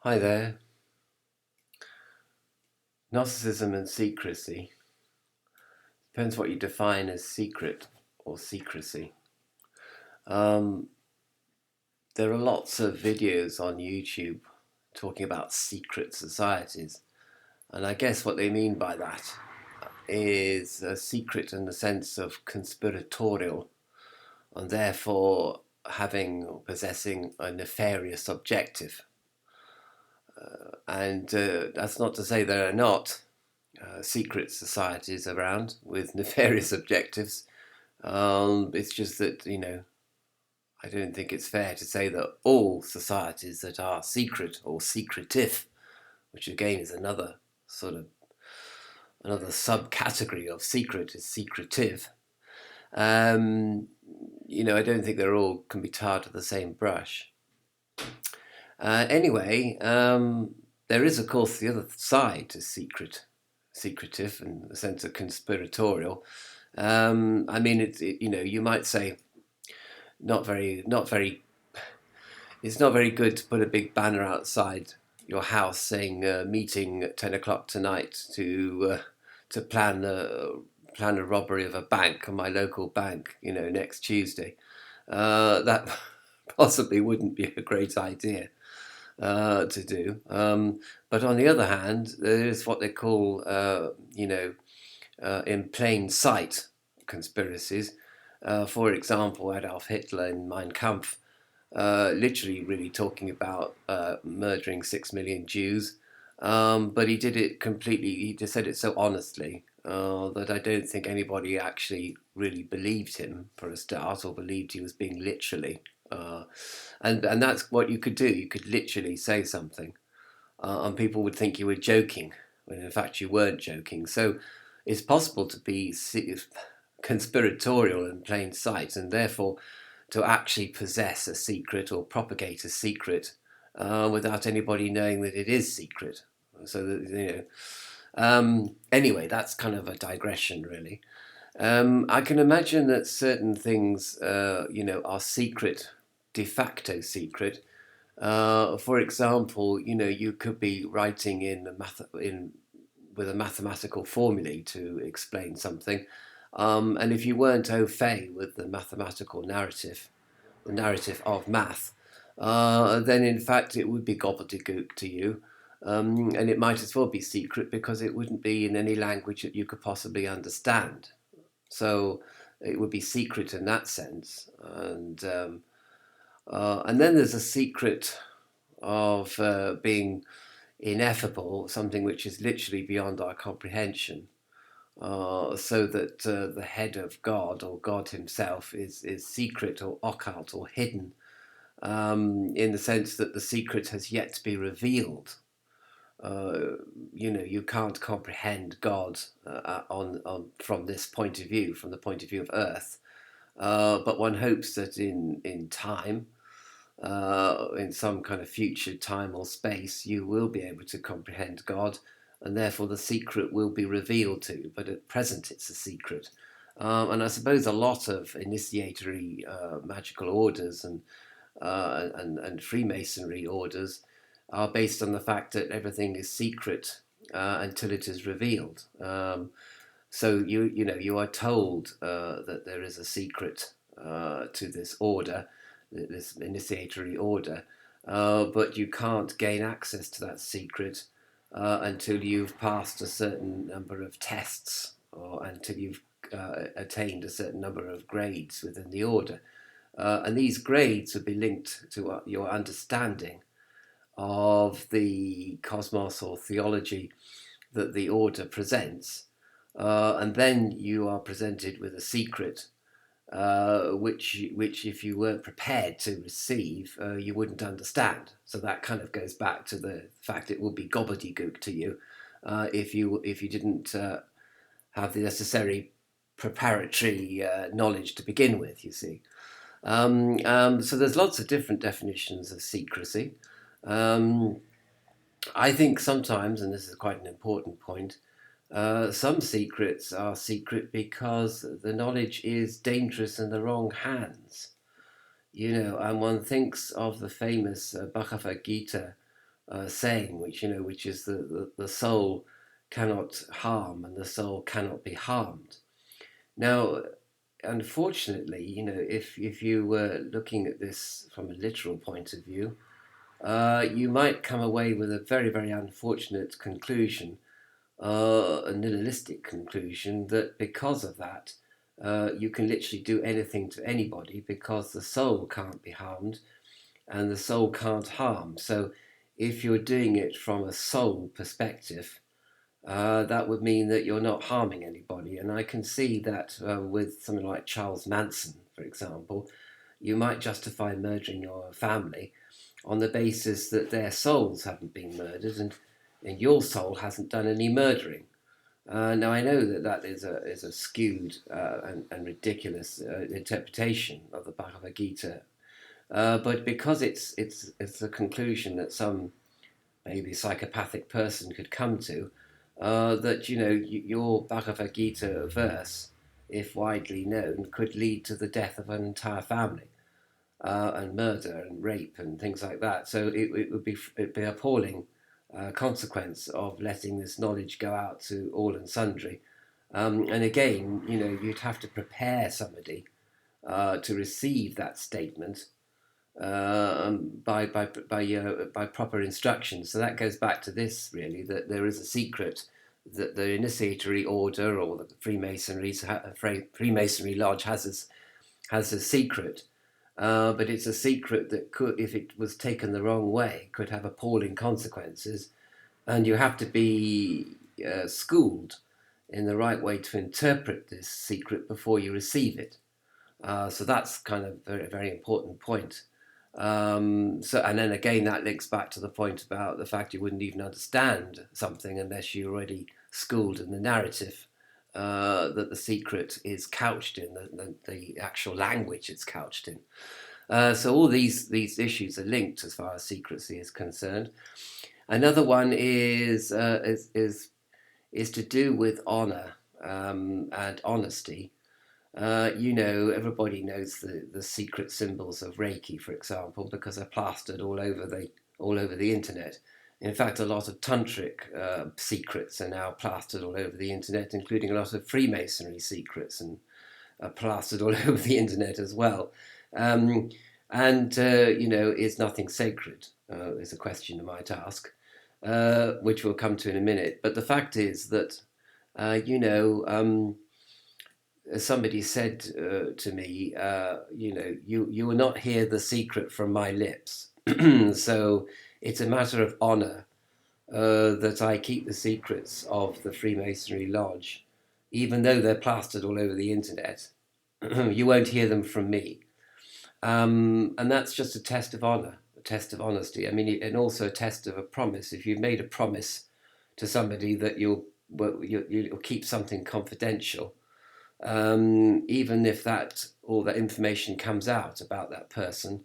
Hi there. Gnosticism and secrecy. Depends what you define as secret or secrecy. Um, there are lots of videos on YouTube talking about secret societies. And I guess what they mean by that is a secret in the sense of conspiratorial and therefore having or possessing a nefarious objective. And that's not to say there are not secret societies around with nefarious objectives. It's just that, I don't think it's fair to say that all societies that are secret or secretive, which again is another subcategory of secret, is secretive. Um, I don't think they're all can be tarred with the same brush. Anyway, there is, of course, the other side to secretive, in the sense of conspiratorial. I mean, you might say not very. It's not very good to put a big banner outside your house saying meeting at 10 o'clock tonight to plan a robbery of a bank, my local bank, next Tuesday. That possibly wouldn't be a great idea to do. But on the other hand, there is what they call, in plain sight conspiracies. For example, Adolf Hitler in Mein Kampf, literally really talking about murdering 6 million Jews. But he did it completely, he just said it so honestly that I don't think anybody actually really believed him for a start, or believed he was being literally. And that's what you could do. You could literally say something, and people would think you were joking, when in fact you weren't joking. So it's possible to be conspiratorial in plain sight, and therefore to actually possess a secret or propagate a secret without anybody knowing that it is secret. So that, anyway, that's kind of a digression, really. I can imagine that certain things, are secret, de facto secret. For example, you could be writing with a mathematical formulae to explain something, and if you weren't au fait with the mathematical narrative, the narrative of math, then in fact it would be gobbledygook to you. And it might as well be secret because it wouldn't be in any language that you could possibly understand. So it would be secret in that sense. And then there's a secret of being ineffable, something which is literally beyond our comprehension. So that the head of God, or God himself, is secret or occult or hidden, in the sense that the secret has yet to be revealed. You can't comprehend God on from this point of view, from the point of view of Earth. But one hopes that in time, in some kind of future time or space, you will be able to comprehend God, and therefore the secret will be revealed to you. But at present, it's a secret. And I suppose a lot of initiatory magical orders and Freemasonry orders are based on the fact that everything is secret until it is revealed. So you are told that there is a secret to this order, this initiatory order, but you can't gain access to that secret until you've passed a certain number of tests, or until you've attained a certain number of grades within the order. And these grades would be linked to your understanding of the cosmos or theology that the order presents. And then you are presented with a secret, which if you weren't prepared to receive, you wouldn't understand. So that kind of goes back to the fact it would be gobbledygook to you if you didn't have the necessary preparatory knowledge to begin with. You see. So there's lots of different definitions of secrecy. I think sometimes, and this is quite an important point, some secrets are secret because the knowledge is dangerous in the wrong hands. And one thinks of the famous Bhagavad Gita, saying, which is the soul cannot harm and the soul cannot be harmed. Now, unfortunately, if you were looking at this from a literal point of view, you might come away with a very, very unfortunate conclusion, a nihilistic conclusion, that because of that, you can literally do anything to anybody because the soul can't be harmed and the soul can't harm. So if you're doing it from a soul perspective, that would mean that you're not harming anybody. And I can see that with something like Charles Manson, for example, you might justify murdering your family on the basis that their souls haven't been murdered and your soul hasn't done any murdering. Now I know that is a skewed and ridiculous interpretation of the Bhagavad Gita, but because it's a conclusion that some maybe psychopathic person could come to, that your Bhagavad Gita verse, if widely known, could lead to the death of an entire family, and murder and rape and things like that. So it'd be appalling consequence of letting this knowledge go out to all and sundry. And again, you'd have to prepare somebody to receive that statement by proper instructions. So that goes back to this really, that there is a secret that the initiatory order or the Freemasonry lodge has a secret, but it's a secret that could, if it was taken the wrong way, could have appalling consequences, and you have to be schooled in the right way to interpret this secret before you receive it. So that's kind of a very, very important point. And then again, that links back to the point about the fact you wouldn't even understand something unless you're already schooled in the narrative that the secret is couched in, the actual language it's couched in. So all these issues are linked as far as secrecy is concerned. Another one is to do with honor and honesty. Everybody knows the secret symbols of Reiki, for example, because they're plastered all over the internet. In fact, a lot of tantric secrets are now plastered all over the internet, including a lot of Freemasonry secrets and are plastered all over the internet as well. Is nothing sacred? Is a question you might ask, which we'll come to in a minute. But the fact is that, somebody said to me, you will not hear the secret from my lips. So it's a matter of honor that I keep the secrets of the Freemasonry Lodge, even though they're plastered all over the internet. You won't hear them from me. And that's just a test of honor, a test of honesty. I mean, and also a test of a promise. If you've made a promise to somebody that you'll keep something confidential, even if all that information comes out about that person,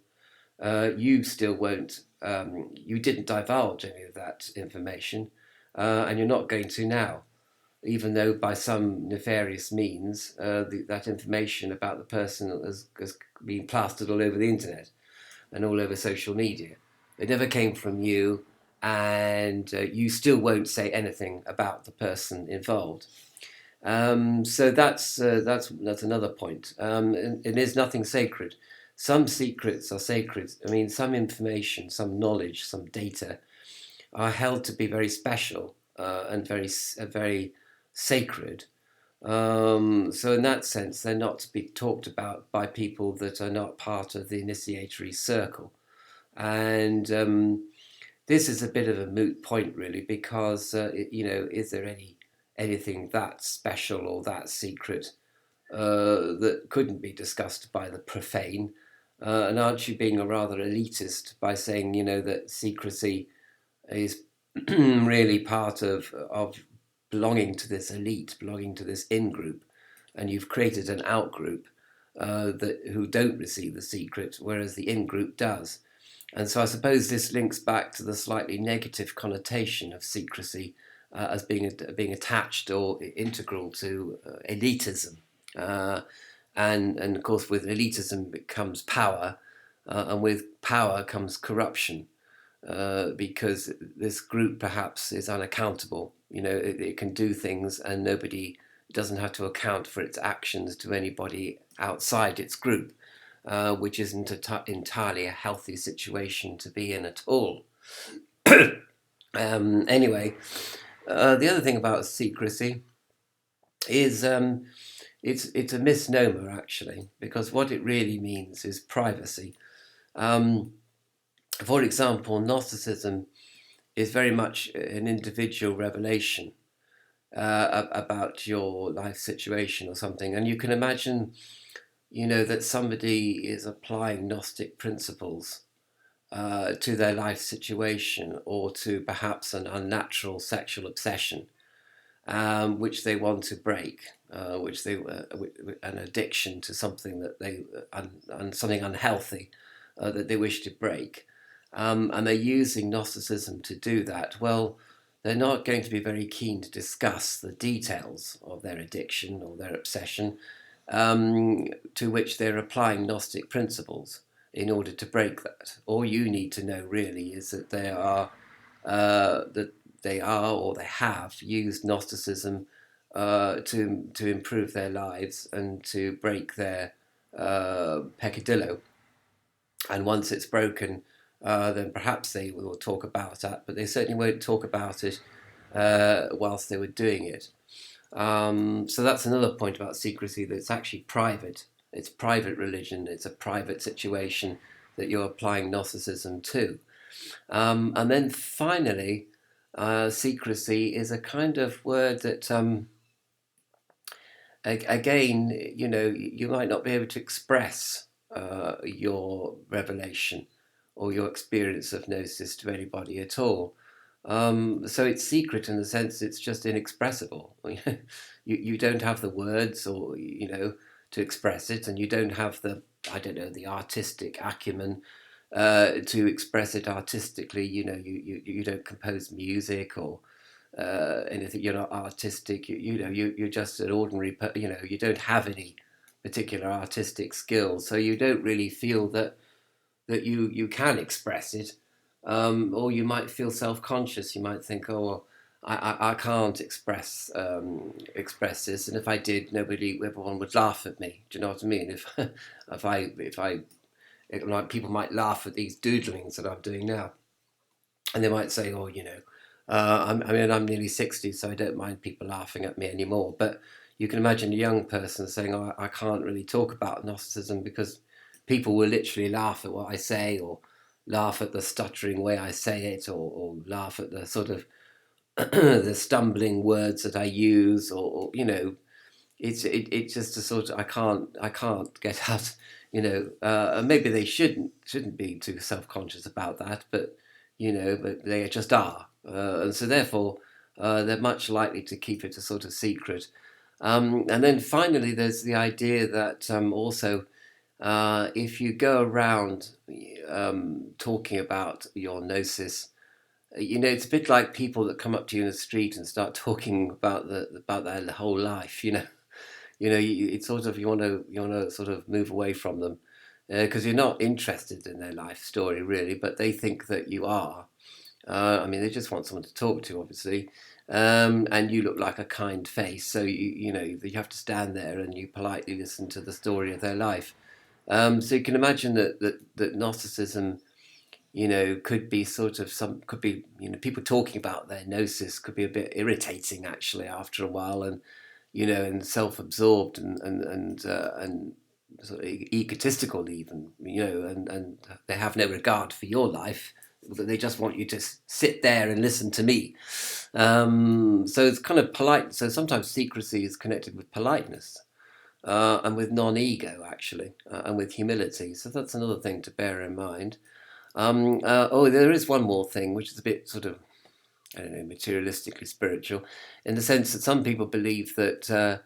you still won't. You didn't divulge any of that information, and you're not going to now, even though by some nefarious means that information about the person has been plastered all over the internet and all over social media. It never came from you, and you still won't say anything about the person involved. So that's another point. And there's nothing sacred. Some secrets are sacred. I mean, some information, some knowledge, some data are held to be very special and very sacred. So in that sense, they're not to be talked about by people that are not part of the initiatory circle. And this is a bit of a moot point, really, because is there anything that special or that secret that couldn't be discussed by the profane? And aren't you being a rather elitist by saying, that secrecy is really part of belonging to this elite, belonging to this in-group, and you've created an out-group who don't receive the secret, whereas the in-group does. And so I suppose this links back to the slightly negative connotation of secrecy as being attached or integral to elitism. And of course, with elitism comes power, and with power comes corruption. because this group perhaps is unaccountable. It can do things and nobody doesn't have to account for its actions to anybody outside its group, which isn't entirely a healthy situation to be in at all. Anyway, the other thing about secrecy is it's a misnomer actually, because what it really means is privacy. For example, Gnosticism is very much an individual revelation about your life situation or something, and you can imagine, that somebody is applying Gnostic principles to their life situation or to perhaps an unnatural sexual obsession, which they want to break, which they an addiction to something that something unhealthy that they wish to break, and they're using Gnosticism to do that. Well, they're not going to be very keen to discuss the details of their addiction or their obsession, to which they're applying Gnostic principles in order to break that. All you need to know really is that they are or they have used Gnosticism to improve their lives and to break their peccadillo. And once it's broken, then perhaps they will talk about that, but they certainly won't talk about it whilst they were doing it. So that's another point about secrecy, that it's actually private. It's private religion. It's a private situation that you're applying Gnosticism to. And then finally, secrecy is a kind of word that, again, you might not be able to express your revelation or your experience of gnosis to anybody at all. So it's secret in the sense it's just inexpressible. You don't have the words or to express it, and you don't have the artistic acumen to express it artistically. You don't compose music or anything. You're not artistic. You're just an ordinary. You don't have any particular artistic skills, so you don't really feel that you can express it, or you might feel self-conscious. You might think, oh, well, I can't express this, and if I did, everyone would laugh at me. Do you know what I mean? Like, people might laugh at these doodlings that I'm doing now, and they might say, oh, I'm nearly 60, so I don't mind people laughing at me anymore. But you can imagine a young person saying, oh, I can't really talk about Gnosticism because people will literally laugh at what I say, or laugh at the stuttering way I say it, or laugh at the sort of the stumbling words that I use, or it's just a sort of I can't get out, and maybe they shouldn't be too self-conscious about that, but but they just are, and so therefore they're much likely to keep it a sort of secret. And then finally, there's the idea that also if you go around talking about your gnosis, it's a bit like people that come up to you in the street and start talking about their whole life. It's sort of you want to sort of move away from them because you're not interested in their life story really, but they think that you are. They just want someone to talk to, obviously, and you look like a kind face, so you have to stand there and you politely listen to the story of their life. So you can imagine that Gnosticism, could be people talking about their gnosis could be a bit irritating actually after a while, and self-absorbed and sort of egotistical even, and they have no regard for your life. They just want you to sit there and listen to me. So it's kind of polite. So sometimes secrecy is connected with politeness, and with non-ego actually, and with humility. So that's another thing to bear in mind. There is one more thing, which is a bit sort of, I don't know, materialistically spiritual, in the sense that some people believe that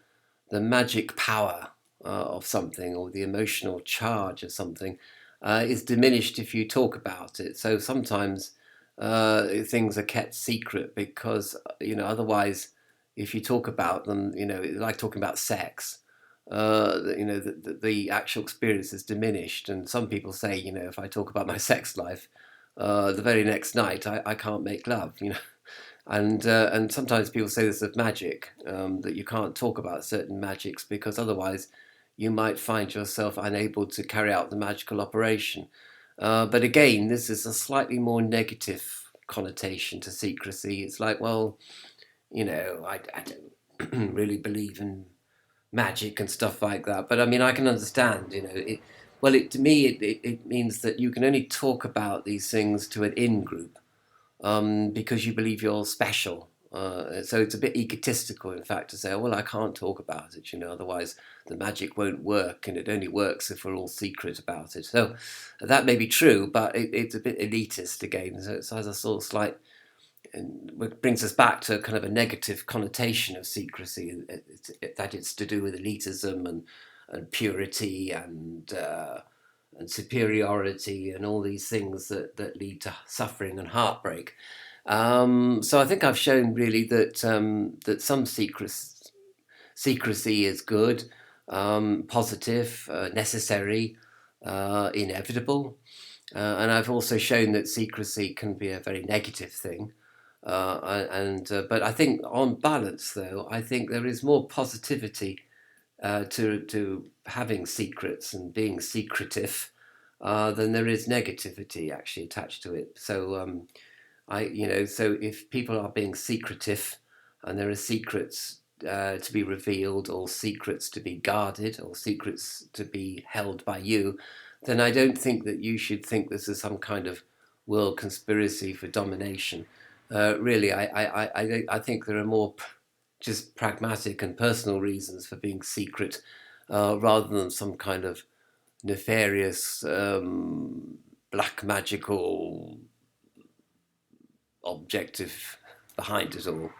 the magic power of something, or the emotional charge of something, is diminished if you talk about it. So sometimes things are kept secret because, otherwise, if you talk about them, like talking about sex, the actual experience is diminished. And some people say, if I talk about my sex life, the very next night I can't make love, you know. And sometimes people say this of magic, that you can't talk about certain magics because otherwise you might find yourself unable to carry out the magical operation. But again, this is a slightly more negative connotation to secrecy. It's like, well, you know, I don't really believe in magic and stuff like that. But I mean, I can understand, you know, to me, it means that you can only talk about these things to an in group, because you believe you're special. So it's a bit egotistical, in fact, to say, oh, well, I can't talk about it, you know, otherwise the magic won't work, and it only works if we're all secret about it. So that may be true, but it's a bit elitist again. So it has a sort of slight, and it brings us back to kind of a negative connotation of secrecy, that it's to do with elitism and purity and superiority and all these things that lead to suffering and heartbreak. So I think I've shown really that some secrecy is good, positive, necessary, inevitable. And I've also shown that secrecy can be a very negative thing. But I think on balance, though, I think there is more positivity to having secrets and being secretive than there is negativity actually attached to it. So so if people are being secretive, and there are secrets to be revealed, or secrets to be guarded, or secrets to be held by you, then I don't think that you should think this is some kind of world conspiracy for domination. Really, I think there are more just pragmatic and personal reasons for being secret, rather than some kind of nefarious, black magical objective behind it all.